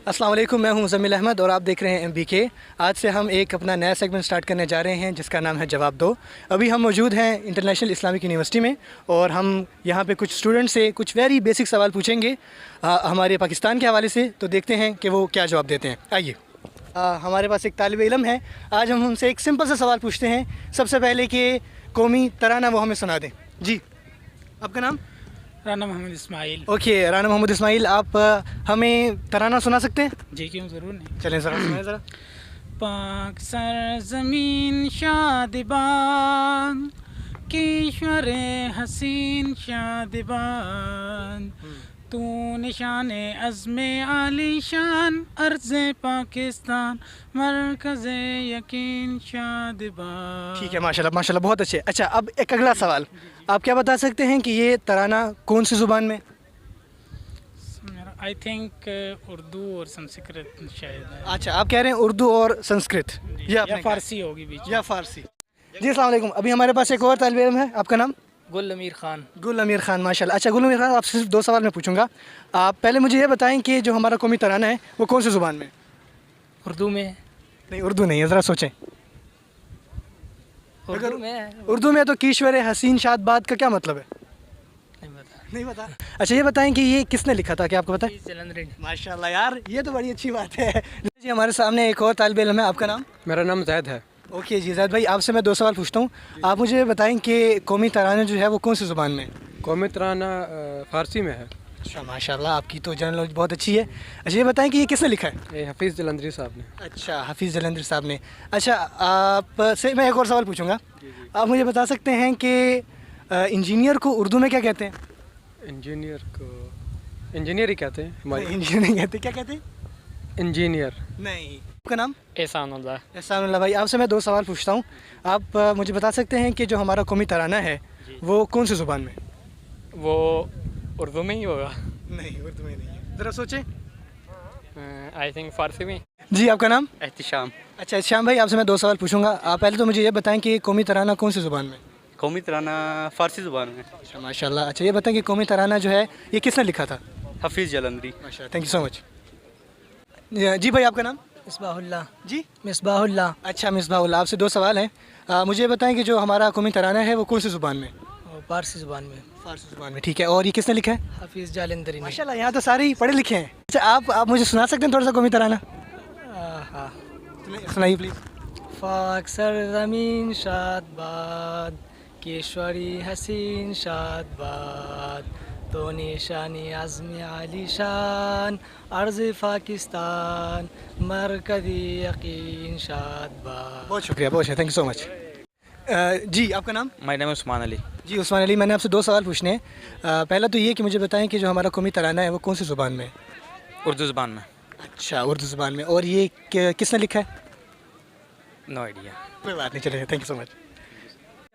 السلام علیکم، میں ہوں مزمل احمد اور آپ دیکھ رہے ہیں MBK۔ آج سے ہم ایک اپنا نیا سیگمنٹ سٹارٹ کرنے جا رہے ہیں جس کا نام ہے جواب دو۔ ابھی ہم موجود ہیں انٹرنیشنل اسلامک یونیورسٹی میں اور ہم یہاں پہ کچھ اسٹوڈنٹ سے کچھ ویری بیسک سوال پوچھیں گے ہمارے پاکستان کے حوالے سے، تو دیکھتے ہیں کہ وہ کیا جواب دیتے ہیں۔ آئیے، ہمارے پاس ایک طالب علم ہے، آج ہم ان سے ایک سمپل سا سوال پوچھتے ہیں۔ سب سے پہلے کہ قومی ترانہ وہ ہمیں سنا دیں۔ جی، آپ کا نام؟ رانا محمد اسماعیل۔ اوکے، رانا محمد اسماعیل، آپ ہمیں ترانہ سنا سکتے ہیں؟ جی کیوں، ضرور نہیں۔ چلیں ذرا سنائیں ذرا۔ پاک سر زمین شادبان، کشور حسین شادبان، تو نشان عزم عالی شان، ارض پاکستان مرکز یقین شادبان۔ ٹھیک ہے، ماشاءاللہ ماشاءاللہ، بہت اچھے۔ اچھا، اب ایک اگلا سوال، آپ کیا بتا سکتے ہیں کہ یہ ترانہ کون سی زبان میں؟ آئی تھنک اردو اور سنسکرت شاید ہے۔ اچھا، آپ کہہ رہے ہیں اردو اور سنسکرت، یا فارسی ہوگی بیچ میں۔ یا فارسی۔ جی السلام علیکم، ابھی ہمارے پاس ایک اور طالب علم ہے، آپ کا نام؟ گل امیر خان۔ گل امیر خان، ماشاءاللہ۔ اچھا گل امیر خان، آپ سے صرف 2 سوال میں پوچھوں گا۔ آپ پہلے مجھے یہ بتائیں کہ جو ہمارا قومی ترانہ ہے وہ کون سی زبان میں؟ اردو میں؟ نہیں، اردو نہیں ہے، ذرا سوچیں۔ اردو میں؟ اردو میں تو کشور حسین شاد باد کا کیا مطلب ہے؟ نہیں پتا۔ اچھا یہ بتائیں کہ یہ کس نے لکھا تھا، کیا آپ کو پتا ہے؟ جلندری۔ ماشاءاللہ یار، یہ تو بڑی اچھی بات ہے۔ جی ہمارے سامنے ایک اور طالب علم ہے، آپ کا نام؟ میرا نام زید ہے۔ اوکے جی زید بھائی، آپ سے میں 2 سوال پوچھتا ہوں، آپ مجھے بتائیں کہ قومی ترانہ جو ہے وہ کون سی زبان میں ہے؟ قومی ترانہ فارسی میں ہے۔ اچھا ماشاءاللہ، آپ کی تو جنرل نالج بہت اچھی ہے۔ اچھا یہ بتائیں کہ یہ کس نے لکھا ہے؟ یہ حفیظ جلندری صاحب نے۔ اچھا، حفیظ جلندری صاحب نے۔ اچھا، آپ سے میں ایک اور سوال پوچھوں گا، آپ مجھے بتا سکتے ہیں کہ انجینئر کو اردو میں کیا کہتے ہیں؟ انجینئر کو انجینئر ہی کہتے ہیں ہمارے۔ انجینئر کہتے کیا کہتے ہیں؟ انجینئر نہیں۔ آپ کا نام؟ احسان اللہ۔ احسان اللہ بھائی، آپ سے میں 2 سوال پوچھتا ہوں، آپ مجھے بتا سکتے ہیں کہ جو ہمارا قومی ترانہ ہے وہ کون سی زبان میں؟ وہ اردو میں ہی ہوگا۔ نہیں، اردو میں نہیں ہے، ذرا سوچیں۔ آئی تھنک فارسی میں۔ جی آپ کا نام؟ احتشام۔ اچھا احتشام بھائی، آپ سے میں 2 سوال پوچھوں گا، آپ پہلے تو مجھے یہ بتائیں کہ قومی ترانہ کون سی زبان میں؟ قومی ترانہ فارسی زبان میں۔ اچھا ماشاء اللہ۔ اچھا یہ بتائیں کہ قومی ترانہ جو ہے یہ کس نے لکھا تھا؟ حفیظ جلندری۔ ماشاء اللہ، تھینک یو سو مچ۔ جی بھائی، آپ کا نام؟ مصباح اللہ۔ جی مصباح اللہ۔ اچھا مصباح اللہ، آپ سے 2 سوال ہیں، مجھے یہ بتائیں کہ جو ہمارا قومی ترانہ ہے وہ کون سی زبان میں؟ فارسی زبان میں۔ فارسی زبان میں، ٹھیک ہے، اور یہ کس نے لکھا ہے؟ حفیظ جالندری نے۔ ماشاء اللہ، یہاں تو سارے ہی پڑھے لکھے ہیں۔ اچھا آپ مجھے سنا سکتے ہیں تھوڑا سا قومی ترانہ؟ ہاں۔ سنائیے پلیز۔ پاک سر زمین شاد باد، کشوری حسین شاد باد، تو نشانی عزم عالی شان، ارض پاکستان مرکزی یقین شاد باد۔ بہت شکریہ، بہت شکریہ، تھینک یو سو مچ۔ جی آپ کا نام؟ میرا نام عثمان علی۔ جی عثمان علی، میں نے آپ سے 2 سوال پوچھنے ہیں، پہلا تو یہ کہ مجھے بتائیں کہ جو ہمارا قومی ترانہ ہے وہ کون سی زبان میں ہے؟ اردو زبان میں۔ اچھا، اردو زبان میں، اور یہ کس نے لکھا ہے؟ No idea. کوئی بات نہیں، چلے، تھینک یو سو مچ۔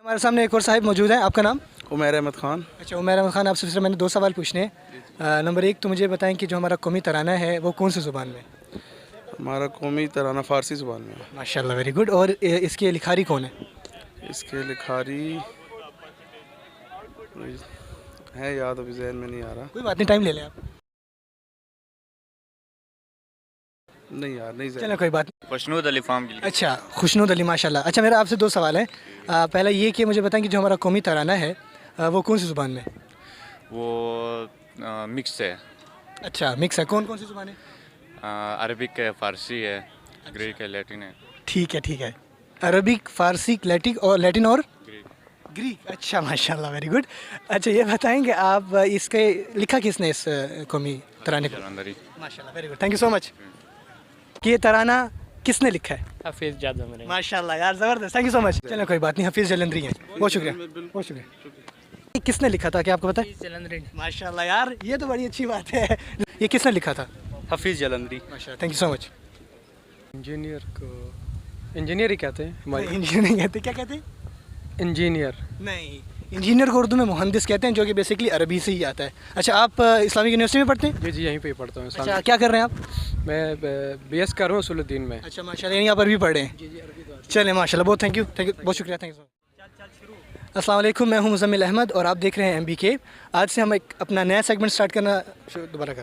ہمارے سامنے ایک اور صاحب موجود ہیں، آپ کا نام؟ عمیر احمد خان۔ اچھا عمیر احمد خان، آپ سے صرف میں نے 2 سوال پوچھنے ہیں، نمبر 1 تو مجھے بتائیں کہ جو ہمارا قومی ترانہ ہے وہ کون سی زبان میں ہے؟ ہمارا قومی ترانہ فارسی زبان میں ہے۔ ماشاء اللہ، ویری گڈ، اور اس کے لکھاری کون ہے؟ اس کے لکھاری ہے، یاد ابھی ذہن میں نہیں آ رہا۔ کوئی بات نہیں، ٹائم لے لیں آپ۔ نہیں یار، نہیں ذہن۔ چلیں کوئی بات نہیں۔ خوشنود علی فام۔ اچھا خوشنود علی، ماشاء اللہ۔ اچھا میرا آپ سے 2 سوال ہیں، پہلا یہ کہ مجھے بتائیں کہ جو ہمارا قومی ترانہ ہے وہ کون سی زبان میں ہے؟ وہ مکس ہے۔ اچھا مکس ہے، کون سی زبان ہے؟ عربک ہے، فارسی ہے، گریک ہے، لیٹن ہے۔ ٹھیک ہے ٹھیک ہے، عربک، فارسی، لیٹن اور گریک۔ اچھا ماشاء اللہ، ویری گڈ۔ اچھا یہ بتائیں کہ آپ اس کے لکھا کس نے اس قومی ترانے کو؟ جلندری۔ ماشاء اللہ، very good, thank you so much. کہ یہ ترانہ کس نے لکھا ہے؟ حفیظ جالندری۔ ماشاء اللہ یار، زبردست، تھینک یو سو مچ۔ چلیں کوئی بات نہیں، حفیظ جلندری ہیں، بہت شکریہ بہت شکریہ۔ کس نے لکھا تھا، کیا آپ کو پتہ ہے؟ حفیظ جالندری۔ ماشاء اللہ یار، یہ تو بڑی اچھی بات ہے۔ یہ کس نے لکھا تھا؟ حفیظ جلندری۔ ماشاء اللہ، thank you so much. Engineer کو انجینئر ہی کہتے ہیں ہمارے۔ انجینئر کہتے کیا کہتے ہیں؟ انجینئر نہیں، انجینئر کو اردو میں مہندس کہتے ہیں، جو کہ بیسکلی عربی سے ہی آتا ہے۔ اچھا آپ اسلامک یونیورسٹی میں پڑھتے ہیں؟ جی یہیں پہ ہی پڑھتا ہوں۔ اچھا کیا کر رہے ہیں آپ؟ میں BS کر رہا ہوں اصول الدین میں۔ اچھا ماشاء اللہ، یعنی آپ عربی پڑھ رہے ہیں؟ چلیں ماشاء اللہ، بہت تھینک یو بہت شکریہ، تھینک یو۔ السلام علیکم، میں ہوں مزمل احمد اور آپ دیکھ رہے ہیں MBK۔ آج سے ہم ایک اپنا نیا سیگمنٹ سٹارٹ کرنا دوبارہ کر